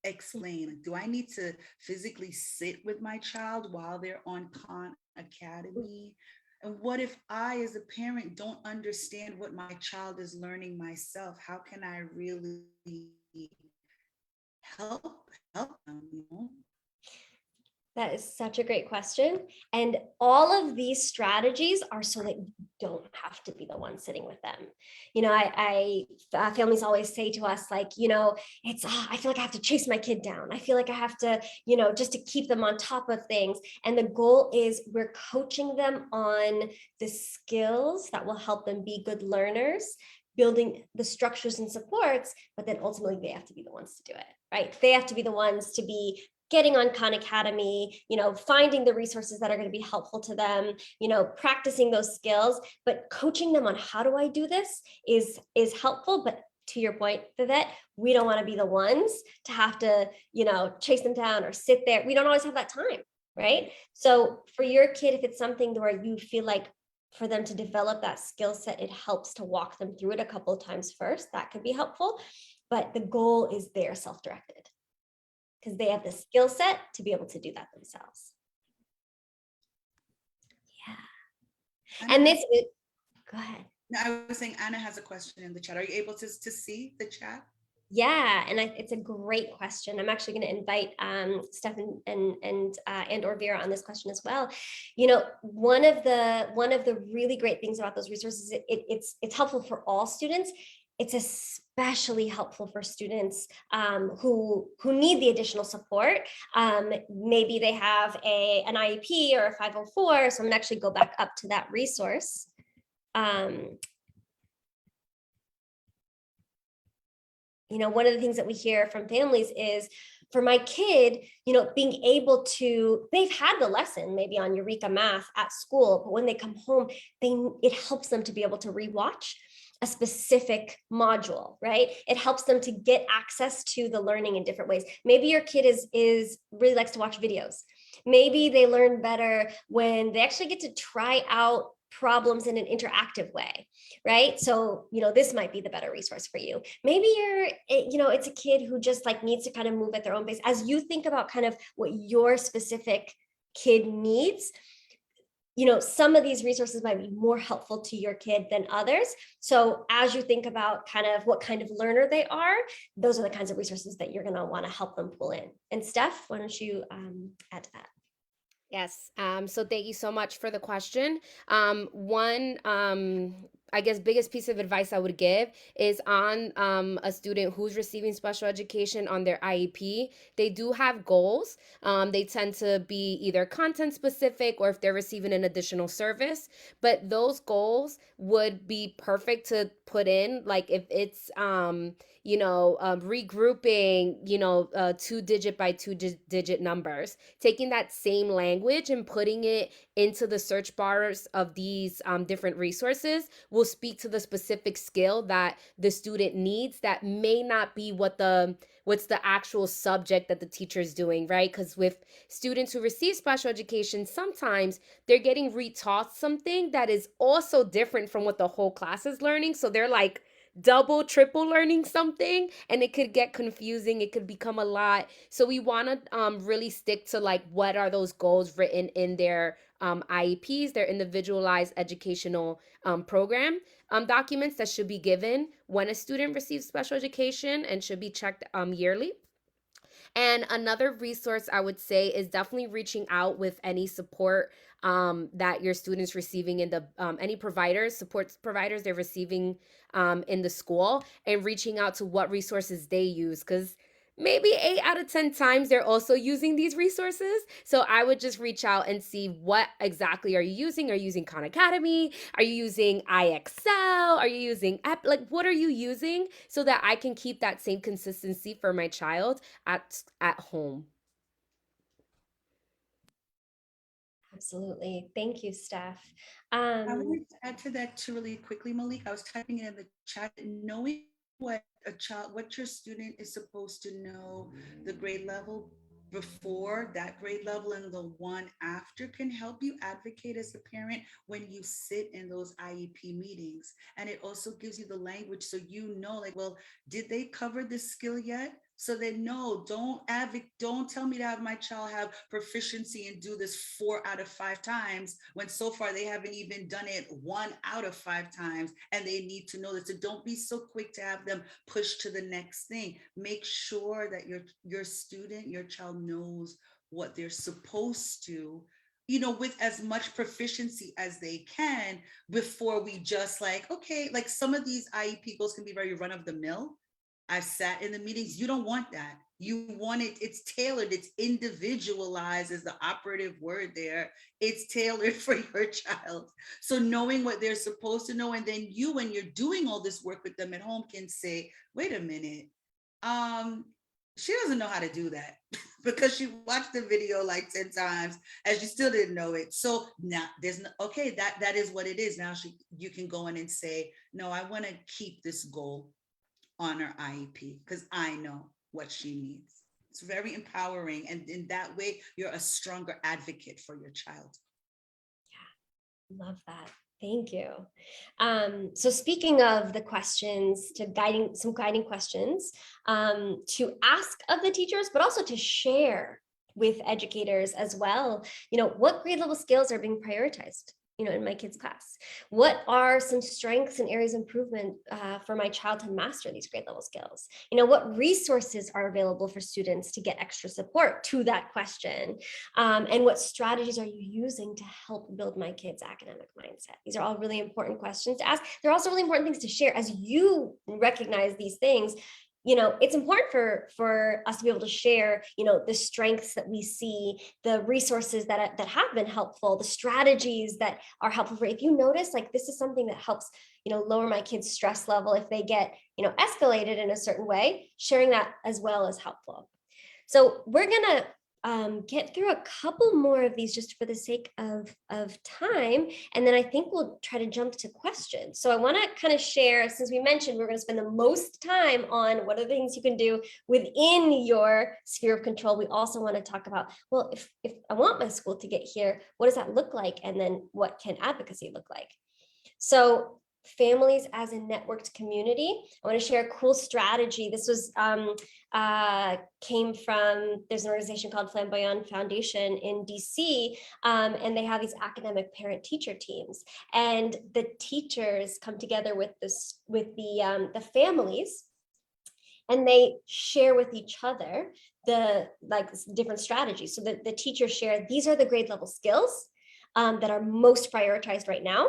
explained? Do I need to physically sit with my child while they're on Khan Academy? And what if I, as a parent, don't understand what my child is learning myself? How can I really help them? That is such a great question. And all of these strategies are so that you don't have to be the one sitting with them. Families always say to us like, I feel like I have to chase my kid down. I feel like I have to, just to keep them on top of things. And the goal is we're coaching them on the skills that will help them be good learners, building the structures and supports, but then ultimately they have to be the ones to do it, right? They have to be the ones to be getting on Khan Academy, finding the resources that are going to be helpful to them, practicing those skills, but coaching them on how do I do this is helpful. But to your point, Vivette, we don't want to be the ones to have to, chase them down or sit there. We don't always have that time, right? So for your kid, if it's something where you feel like for them to develop that skill set, it helps to walk them through it a couple of times first. That could be helpful. But the goal is they're self-directed because they have the skill set to be able to do that themselves. Yeah. And this, go ahead. No, I was saying Anna has a question in the chat. Are you able to see the chat? Yeah, and it's a great question. I'm actually going to invite Stefan and or Vera on this question as well. You know, one of the really great things about those resources, it's helpful for all students. It's especially helpful for students who need the additional support. Maybe they have an IEP or a 504. So I'm going to actually go back up to that resource. You know, one of the things that we hear from families is, for my kid, you know, being able to, they've had the lesson maybe on Eureka Math at school, but when they come home, it helps them to be able to rewatch a specific module, right? It helps them to get access to the learning in different ways. Maybe your kid is really likes to watch videos. Maybe they learn better when they actually get to try out problems in an interactive way, right? So, you know, this might be the better resource for you. Maybe it's a kid who just like needs to kind of move at their own pace. As you think about kind of what your specific kid needs, you know, some of these resources might be more helpful to your kid than others. So as you think about kind of what kind of learner they are, those are the kinds of resources that you're going to want to help them pull in. And Steph, why don't you add to that? Yes. So thank you so much for the question. I guess biggest piece of advice I would give is on a student who's receiving special education on their IEP. They do have goals. They tend to be either content specific or if they're receiving an additional service. But those would be perfect to put in, like if it's regrouping, 2-digit by 2-digit numbers, taking that same language and putting it into the search bars of these different resources will speak to the specific skill that the student needs that may not be what's the actual subject that the teacher is doing, right? Because with students who receive special education, sometimes they're getting retaught something that is also different from what the whole class is learning. So they're like double, triple learning something, and it could get confusing. It could become a lot. So we want to really stick to like what are those goals written in their IEPs, their individualized educational program documents that should be given when a student receives special education and should be checked yearly. And another resource I would say is definitely reaching out with any support that your students receiving in the any support providers they're receiving in the school, and reaching out to what resources they use, because maybe 8 out of 10 times they're also using these resources. So I would just reach out and see what exactly are you using. Are you using Khan Academy? Are you using IXL? Are you using what are you using, so that I can keep that same consistency for my child at home. Absolutely. Thank you, Steph. I wanted to add to that too really quickly, Malik. I was typing it in the chat, knowing what your student is supposed to know, the grade level before that grade level and the one after, can help you advocate as a parent when you sit in those IEP meetings. And it also gives you the language so you know, like, well, did they cover this skill yet? So then no, don't tell me to have my child have proficiency and do this 4 out of 5 times when so far they haven't even done it 1 out of 5 times, and they need to know this. So don't be so quick to have them push to the next thing. Make sure that your student, your child knows what they're supposed to, with as much proficiency as they can, before we just like, okay, like some of these IEP goals can be very run of the mill. I've sat in the meetings. You don't want that. You want it's tailored, it's individualized is the operative word there. It's tailored for your child. So knowing what they're supposed to know, and then you, when you're doing all this work with them at home, can say, wait a minute, she doesn't know how to do that because she watched the video like 10 times and she still didn't know it. So now there's no, okay, that is what it is. Now you can go in and say, no, I want to keep this goal on her IEP because I know what she needs. It's very empowering. And in that way, you're a stronger advocate for your child. Yeah, love that. Thank you. So speaking of the questions, some guiding questions to ask of the teachers, but also to share with educators as well. What grade level skills are being prioritized, in my kids' class? What are some strengths and areas of improvement for my child to master these grade level skills? What resources are available for students to get extra support to that question? And what strategies are you using to help build my kids' academic mindset? These are all really important questions to ask. They're also really important things to share. As you recognize these things, it's important for us to be able to share, the strengths that we see, the resources that have been helpful, the strategies that are helpful for, if you notice, like, this is something that helps, lower my kids' stress level if they get, escalated in a certain way, sharing that as well is helpful. So we're gonna get through a couple more of these just for the sake of time. And then I think we'll try to jump to questions. So I want to kind of share, since we mentioned we're going to spend the most time on what are the things you can do within your sphere of control. We also want to talk about, well, if I want my school to get here, what does that look like? And then what can advocacy look like? So families as a networked community, I want to share a cool strategy. This was came from, there's an organization called Flamboyant Foundation in DC, and they have these academic parent teacher teams, and the teachers come together with the families, and they share with each other the different strategies. So the teachers share, these are the grade level skills that are most prioritized right now.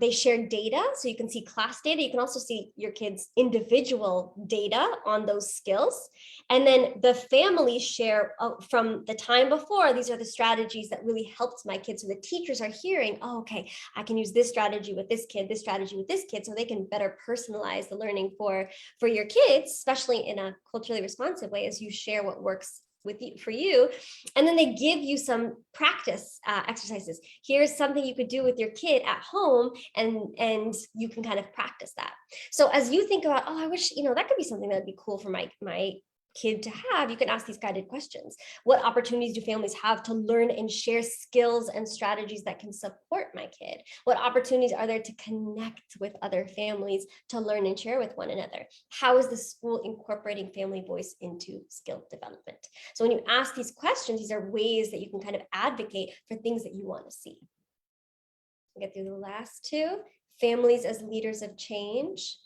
They share data, so you can see class data. You can also see your kids' individual data on those skills. And then the families share from the time before, these are the strategies that really helped my kids. So the teachers are hearing, oh, okay, I can use this strategy with this kid, this strategy with this kid, so they can better personalize the learning for your kids, especially in a culturally responsive way, as you share what works for you. And then they give you some practice exercises. Here's something you could do with your kid at home, and you can kind of practice that. So as you think about, oh, I wish, that could be something that'd be cool for my kid to have, you can ask these guided questions. What opportunities do families have to learn and share skills and strategies that can support my kid? What opportunities are there to connect with other families, to learn and share with one another? How is the school incorporating family voice into skill development? So when you ask these questions, these are ways that you can kind of advocate for things that you want to see. We'll get through the last two. Families as leaders of change.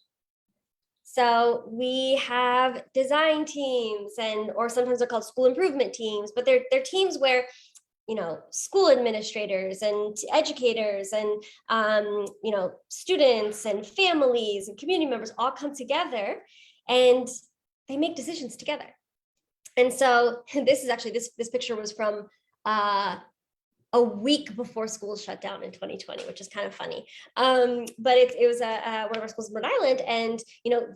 So we have design teams, or sometimes they're called school improvement teams, but they're teams where, school administrators and educators and, students and families and community members all come together and they make decisions together. And so this is actually, this picture was from a week before schools shut down in 2020, which is kind of funny. But it was one of our schools in Rhode Island, and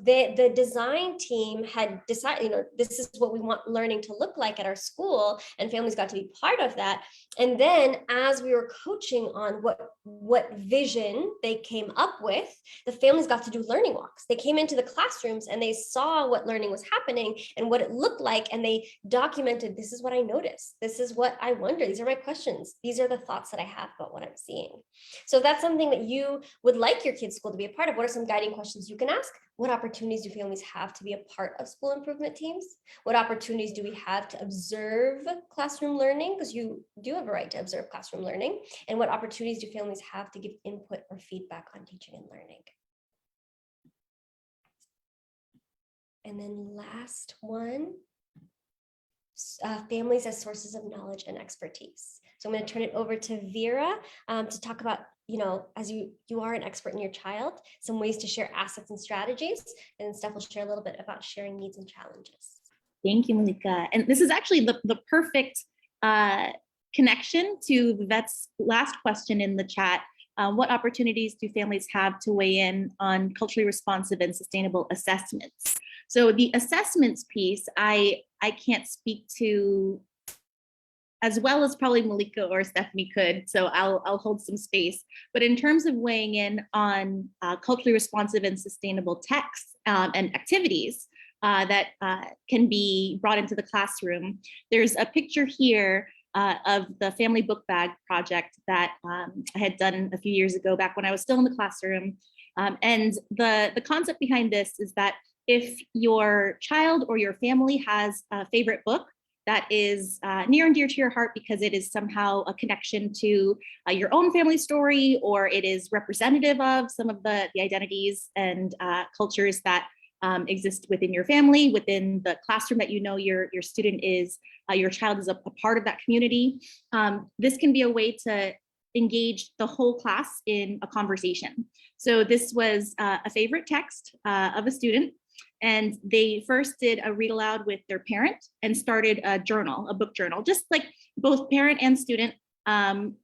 the design team had decided, this is what we want learning to look like at our school, and families got to be part of that. And then as we were coaching on what vision they came up with, the families got to do learning walks. They came into the classrooms and they saw what learning was happening and what it looked like, and they documented, this is what I noticed, this is what I wonder, these are my questions, these are the thoughts that I have about what I'm seeing. So if that's something that you would like your kids' school to be a part of, what are some guiding questions you can ask? What opportunities do families have to be a part of school improvement teams? What opportunities do we have to observe classroom learning? Because you do have a right to observe classroom learning. And what opportunities do families have to give input or feedback on teaching and learning? And then last one, families as sources of knowledge and expertise. So I'm going to turn it over to Vera to talk about, as you are an expert in your child, some ways to share assets and strategies, and Steph will share a little bit about sharing needs and challenges. Thank you, Malika. And this is actually the perfect connection to Vet's last question in the chat. What opportunities do families have to weigh in on culturally responsive and sustainable assessments? So the assessments piece, I can't speak to as well as probably Malika or Stephanie could, so I'll hold some space. But in terms of weighing in on culturally responsive and sustainable texts and activities that can be brought into the classroom, there's a picture here of the family book bag project that I had done a few years ago, back when I was still in the classroom. And the concept behind this is that if your child or your family has a favorite book that is near and dear to your heart because it is somehow a connection to your own family story, or it is representative of some of the identities and cultures that exist within your family, within the classroom that you know your student is, your child is a part of that community. This can be a way to engage the whole class in a conversation. So this was a favorite text of a student, and they first did a read aloud with their parent and started a journal, a book journal, just like both parent and student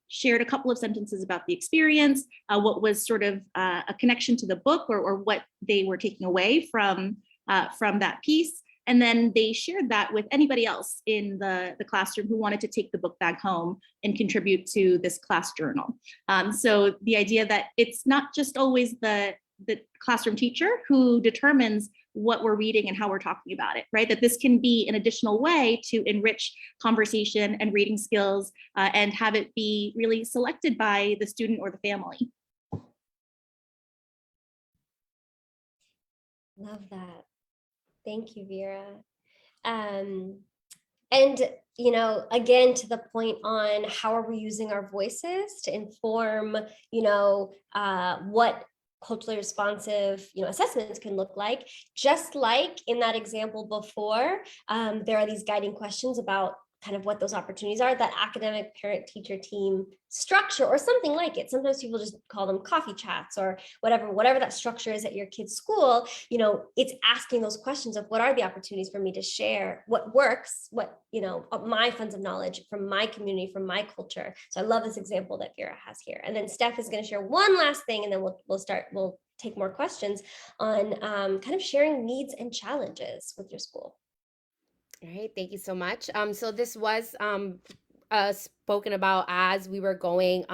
shared a couple of sentences about the experience, what was sort of a connection to the book, or what they were taking away from that piece. And then they shared that with anybody else in the classroom who wanted to take the book bag home and contribute to this class journal. So the idea that it's not just always the classroom teacher who determines what we're reading and how we're talking about it, right? That this can be an additional way to enrich conversation and reading skills, and have it be really selected by the student or the family. Love that. Thank you, Vera. And, you know, again, to the point on how are we using our voices to inform, you know, what culturally responsive, you know, assessments can look like. Just like in that example before, there are these guiding questions about kind of what those opportunities are, that academic parent teacher team structure or something like it. Sometimes people just call them coffee chats or whatever that structure is at your kid's school. You know, it's asking those questions of what are the opportunities for me to share what works, what, you know, my funds of knowledge from my community, from my culture. So I love this example that Vera has here. And then Steph is going to share one last thing, and then we'll take more questions on kind of sharing needs and challenges with your school. All right, thank you so much. So this was spoken about as we were going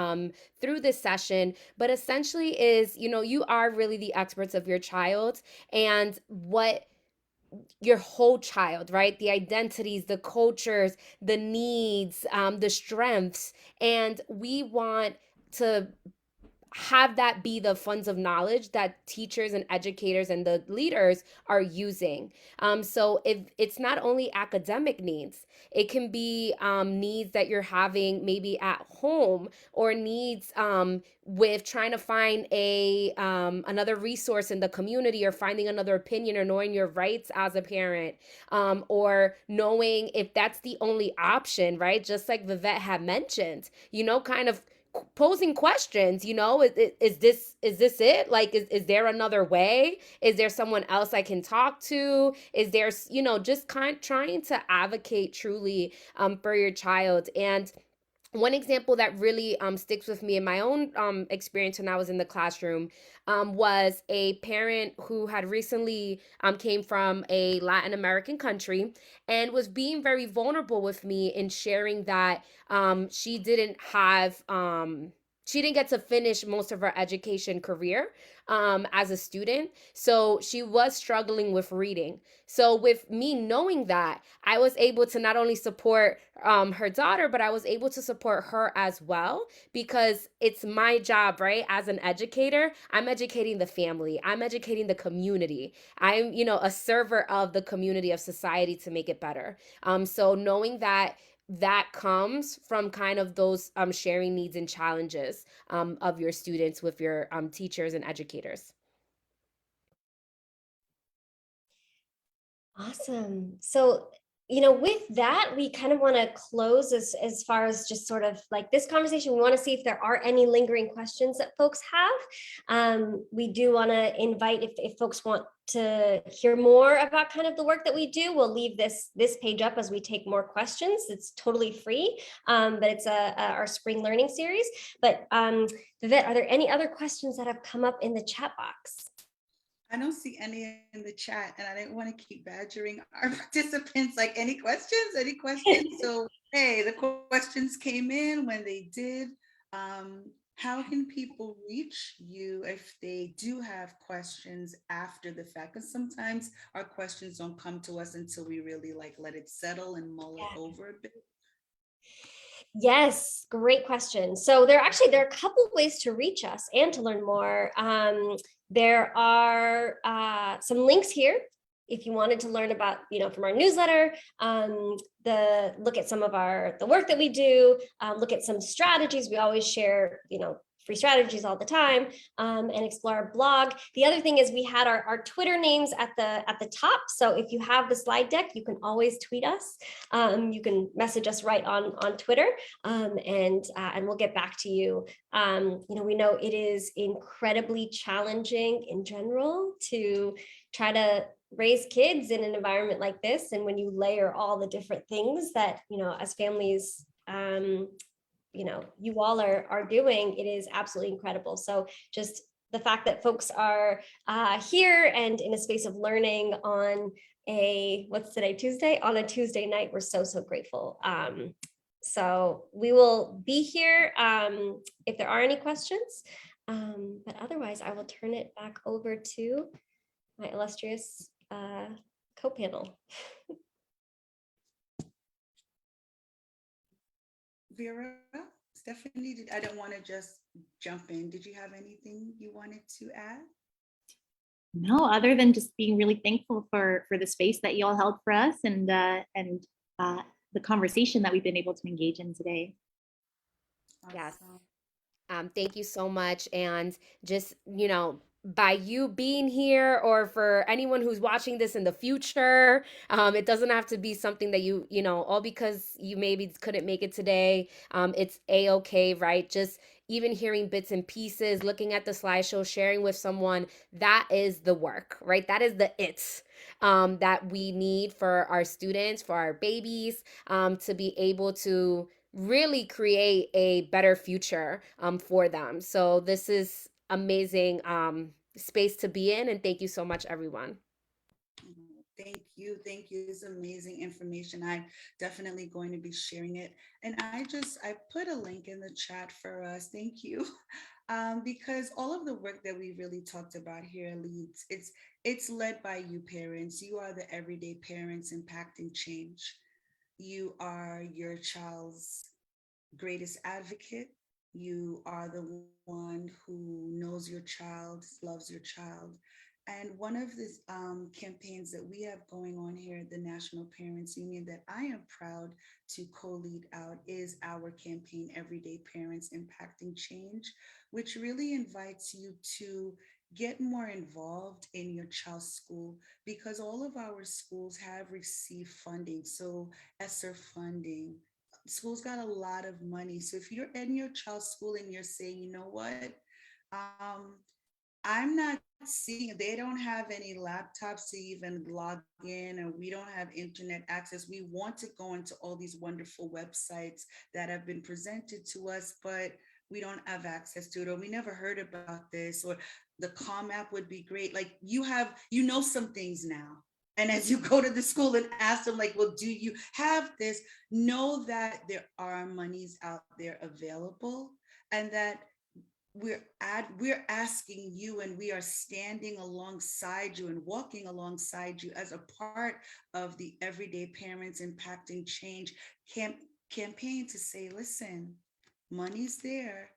through this session, but essentially is, you know, you are really the experts of your child and what your whole child, right? The identities, the cultures, the needs, the strengths, and we want to have that be the funds of knowledge that teachers and educators and the leaders are using. So if it's not only academic needs, it can be needs that you're having maybe at home, or needs with trying to find a another resource in the community, or finding another opinion, or knowing your rights as a parent, or knowing if that's the only option, right? Just like Vivette had mentioned, you know, kind of posing questions, you know, is this it? Like, is there another way? Is there someone else I can talk to? Is there, you know, just trying to advocate truly for your child. And one example that really sticks with me in my own experience when I was in the classroom was a parent who had recently came from a Latin American country and was being very vulnerable with me in sharing that she didn't have she didn't get to finish most of her education career as a student. So she was struggling with reading. So with me knowing that, I was able to not only support her daughter, but I was able to support her as well, because it's my job, right? As an educator, I'm educating the family. I'm educating the community. I'm, you know, a server of the community, of society, to make it better. So knowing that comes from kind of those sharing needs and challenges of your students with your teachers and educators. Awesome. So, you know, with that, we kind of want to close as far as just sort of like this conversation. We want to see if there are any lingering questions that folks have. We do want to invite, if folks want to hear more about kind of the work that we do, we'll leave this page up as we take more questions. It's totally free, but it's our spring learning series. But Vivette, are there any other questions that have come up in the chat box? I don't see any in the chat, and I didn't want to keep badgering our participants. Like, any questions? Any questions? So, hey, the questions came in when they did. How can people reach you if they do have questions after the fact? Because sometimes our questions don't come to us until we really like let it settle and mull it over a bit. Yes, great question. So there are a couple of ways to reach us and to learn more. There are some links here if you wanted to learn about, from our newsletter, the look at some of the work that we do, look at some strategies. We always share, free strategies all the time, and explore our blog. The other thing is we had our Twitter names at the top. So if you have the slide deck, you can always tweet us. You can message us right on Twitter, and we'll get back to you. We know it is incredibly challenging in general to try to raise kids in an environment like this. And when you layer all the different things that, as families, you all are doing, it is absolutely incredible. So just the fact that folks are here and in a space of learning on what's today, Tuesday? On a Tuesday night, we're so grateful. So we will be here if there are any questions. But otherwise, I will turn it back over to my illustrious co-panel. Vera, Stephanie, I don't want to just jump in. Did you have anything you wanted to add? No, other than just being really thankful for the space that you all held for us and the conversation that we've been able to engage in today. Yes. Awesome. Thank you so much. And just, by you being here, or for anyone who's watching this in the future, it doesn't have to be something that all because you maybe couldn't make it today. It's a-okay, right? Just even hearing bits and pieces, looking at the slideshow, sharing with someone, that is the work, right? That is the that we need for our students, for our babies, to be able to really create a better future for them. So this is amazing space to be in, and thank you so much, everyone. Thank you. It's amazing information. I'm definitely going to be sharing it. And I put a link in the chat for us. Thank you. Because all of the work that we really talked about here leads, it's led by you parents. You are the everyday parents impacting change. You are your child's greatest advocate. You are the one who knows your child, loves your child. And one of the campaigns that we have going on here at the National Parents Union that I am proud to co-lead out is our campaign, Everyday Parents Impacting Change, which really invites you to get more involved in your child's school, because all of our schools have received funding. So ESSER funding, schools got a lot of money. So if you're in your child's school and you're saying, you know what, I'm not seeing, they don't have any laptops to even log in, or we don't have internet access. We want to go into all these wonderful websites that have been presented to us, but we don't have access to it, or we never heard about this, or the Calm app would be great. Like you know some things now. And as you go to the school and ask them, like, well, do you have this? Know that there are monies out there available, and that we're asking you, and we are standing alongside you and walking alongside you as a part of the Everyday Parents Impacting Change campaign to say, listen, money's there.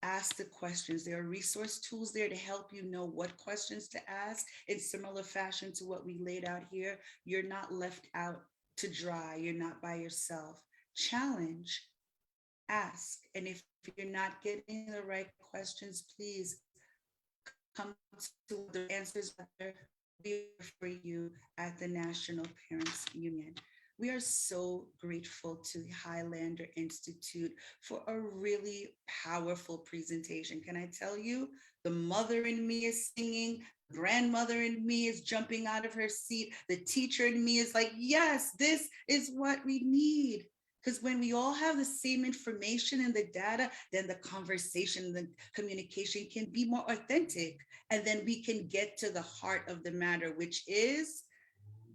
Ask the questions. There are resource tools there to help you know what questions to ask in similar fashion to what we laid out here. You're not left out to dry. You're not by yourself. Challenge, ask. And if you're not getting the right questions, please come to the answers that are here for you at the National Parents Union. We are so grateful to the Highlander Institute for a really powerful presentation. Can I tell you, the mother in me is singing, grandmother in me is jumping out of her seat, the teacher in me is like, yes, this is what we need. Because when we all have the same information and the data, then the conversation, the communication can be more authentic. And then we can get to the heart of the matter, which is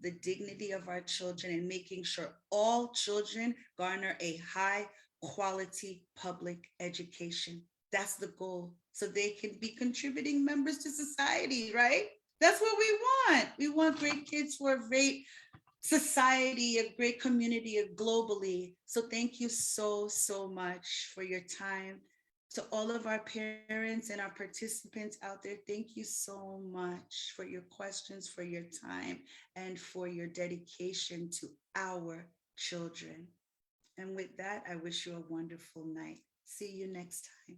the dignity of our children and making sure all children garner a high quality public education. That's the goal. So they can be contributing members to society, right? That's what we want. We want great kids who are great society, a great community globally. So thank you so, so much for your time. To all of our parents and our participants out there, thank you so much for your questions, for your time, and for your dedication to our children. And with that, I wish you a wonderful night. See you next time.